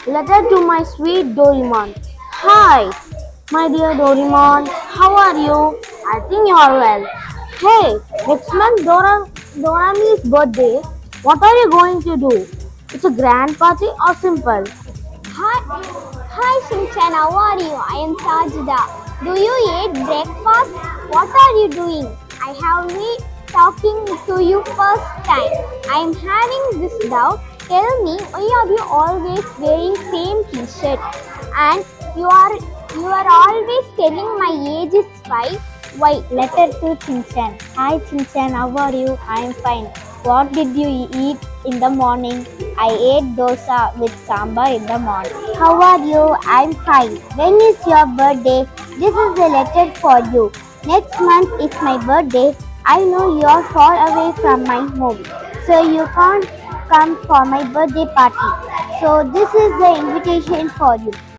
Letter to my sweet Doraemon. Hi, my dear Doraemon. How are you? I think you are well. Hey, next month Dorami's birthday. What are you going to do? It's a grand party or simple? Hi, hi Shinchan, how are you? I am Sajida. Do you eat breakfast? What are you doing? I have me talking to you first time. I am having this doubt. Tell me, why are you always wearing same t-shirt? And you are you are always telling my age is 5. Why? Letter to Chinchan. Hi Chinchan, how are you? I am fine. What did you eat in the morning? I ate dosa with sambar in the morning. How are you? I'm fine. When is your birthday? This is a letter for you. Next month is my birthday. I know you're far away from my home, so you can't come for my birthday party. So this is the invitation for you.